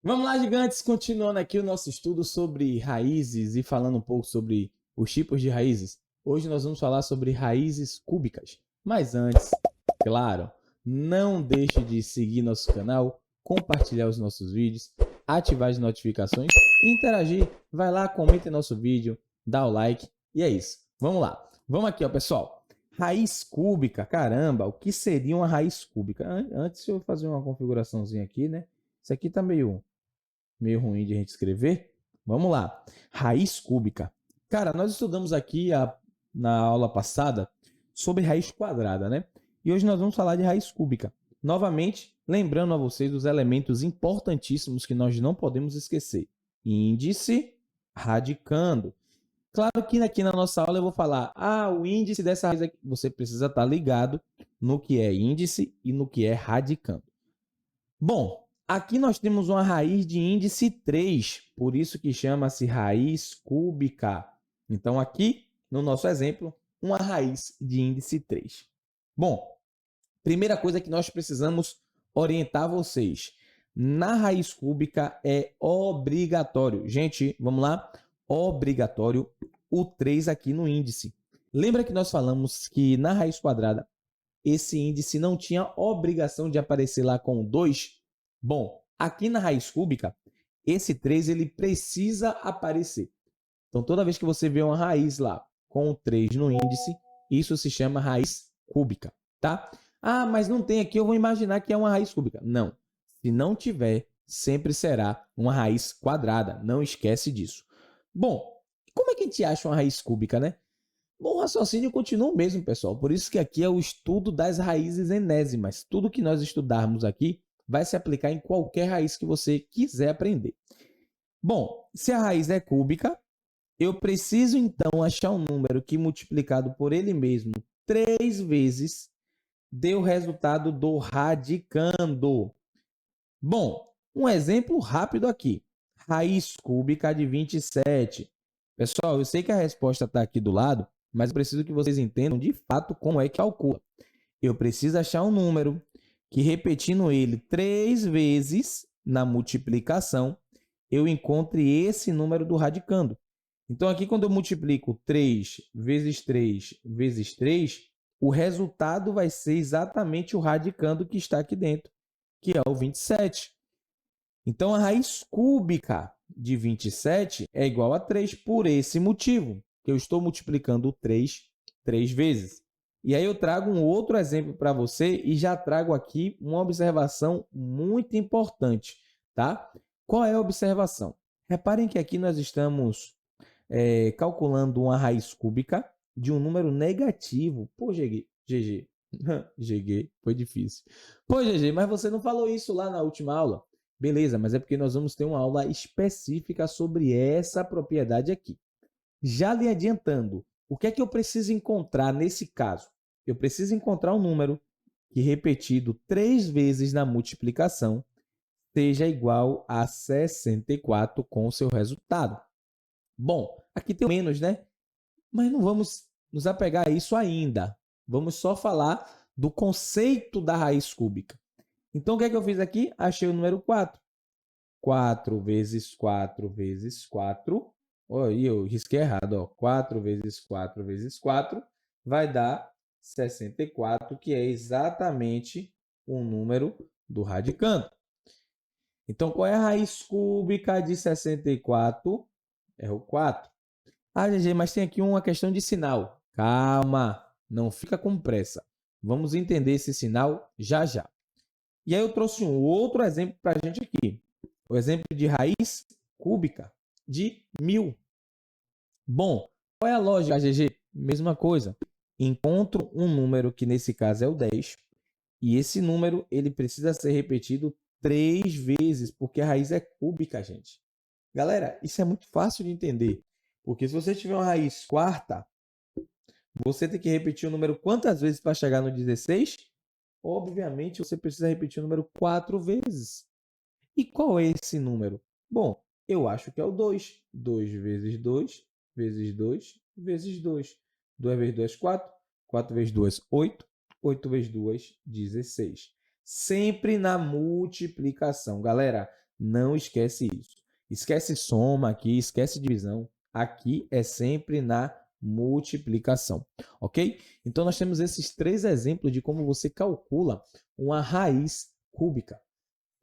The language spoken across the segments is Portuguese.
Vamos lá, gigantes, continuando aqui o nosso estudo sobre raízes e falando um pouco sobre os tipos de raízes. Hoje nós vamos falar sobre raízes cúbicas. Mas antes, claro, não deixe de seguir nosso canal, compartilhar os nossos vídeos, ativar as notificações e interagir. Vai lá, comenta nosso vídeo, dá o like e é isso. Vamos lá. Vamos aqui, ó, pessoal. Raiz cúbica, caramba, o que seria uma raiz cúbica? Antes eu vou fazer uma configuraçãozinha aqui, né? Isso aqui tá meio ruim de a gente escrever. Vamos lá. Raiz cúbica. Cara, nós estudamos aqui na aula passada sobre raiz quadrada, né? E hoje nós vamos falar de raiz cúbica. Novamente, lembrando a vocês os elementos importantíssimos que nós não podemos esquecer. Índice, radicando. Claro que aqui na nossa aula eu vou falar, o índice dessa raiz aqui. Você precisa estar ligado no que é índice e no que é radicando. Bom, aqui nós temos uma raiz de índice 3, por isso que chama-se raiz cúbica. Então, aqui, no nosso exemplo, uma raiz de índice 3. Bom, primeira coisa que nós precisamos orientar vocês. Na raiz cúbica é obrigatório. Gente, vamos lá? Obrigatório o 3 aqui no índice. Lembra que nós falamos que na raiz quadrada esse índice não tinha obrigação de aparecer lá com o 2? Bom, aqui na raiz cúbica, esse 3 ele precisa aparecer. Então, toda vez que você vê uma raiz lá com o 3 no índice, isso se chama raiz cúbica, tá? Mas não tem aqui, eu vou imaginar que é uma raiz cúbica. Não. Se não tiver, sempre será uma raiz quadrada. Não esquece disso. Bom, como é que a gente acha uma raiz cúbica, né? Bom, o raciocínio continua o mesmo, pessoal. Por isso que aqui é o estudo das raízes enésimas. Tudo que nós estudarmos aqui vai se aplicar em qualquer raiz que você quiser aprender. Bom, se a raiz é cúbica, eu preciso então achar um número que multiplicado por ele mesmo 3 vezes dê o resultado do radicando. Bom, um exemplo rápido aqui. Raiz cúbica de 27. Pessoal, eu sei que a resposta está aqui do lado, mas eu preciso que vocês entendam de fato como é que calcula. Eu preciso achar um número que, repetindo ele 3 vezes na multiplicação, eu encontre esse número do radicando. Então, aqui, quando eu multiplico 3 vezes 3 vezes 3, o resultado vai ser exatamente o radicando que está aqui dentro, que é o 27. Então, a raiz cúbica de 27 é igual a 3 por esse motivo, que eu estou multiplicando o 3 vezes. E aí eu trago um outro exemplo para você e já trago aqui uma observação muito importante, tá? Qual é a observação? Reparem que aqui nós estamos calculando uma raiz cúbica de um número negativo. Pô, GG, GG, foi difícil. Pô, GG, mas você não falou isso lá na última aula? Beleza, mas é porque nós vamos ter uma aula específica sobre essa propriedade aqui. Já lhe adiantando, o que é que eu preciso encontrar nesse caso? Eu preciso encontrar um número que, repetido 3 vezes na multiplicação, seja igual a 64 com o seu resultado. Bom, aqui tem menos, né? Mas não vamos nos apegar a isso ainda. Vamos só falar do conceito da raiz cúbica. Então, o que é que eu fiz aqui? Achei o número 4. 4 vezes 4 vezes 4. Aí eu risquei errado. Ó. 4 vezes 4 vezes 4 vai dar 64, que é exatamente o número do radicando. Então, qual é a raiz cúbica de 64? É o 4. GG, mas tem aqui uma questão de sinal. Calma, não fica com pressa. Vamos entender esse sinal já já. E aí eu trouxe um outro exemplo para a gente aqui. O exemplo de raiz cúbica de 1000. Bom, qual é a lógica, GG? Mesma coisa. Encontro um número que nesse caso é o 10. E esse número ele precisa ser repetido 3 vezes, porque a raiz é cúbica, gente. Galera, isso é muito fácil de entender. Porque se você tiver uma raiz quarta, você tem que repetir o número quantas vezes para chegar no 16? Obviamente, você precisa repetir o número 4 vezes. E qual é esse número? Bom, eu acho que é o 2. 2 vezes 2, vezes 2, vezes 2. 2 vezes 2, 4. 4 vezes 2, 8. 8 vezes 2, 16. Sempre na multiplicação. Galera, Não esquece isso. Esquece soma aqui, esquece divisão. Aqui é sempre na multiplicação, ok? Então, nós temos esses 3 exemplos de como você calcula uma raiz cúbica.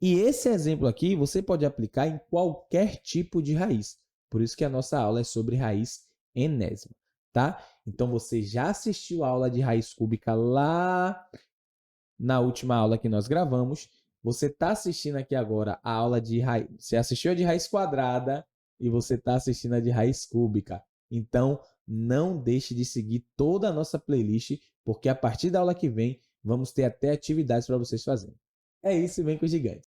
E esse exemplo aqui você pode aplicar em qualquer tipo de raiz. Por isso que a nossa aula é sobre raiz enésima, tá? Então, você já assistiu a aula de raiz cúbica lá na última aula que nós gravamos. Você está assistindo aqui agora a aula de raiz. Você assistiu a de raiz quadrada e você está assistindo a de raiz cúbica. Então, não deixe de seguir toda a nossa playlist, porque a partir da aula que vem, vamos ter até atividades para vocês fazerem. É isso, vem com os gigantes.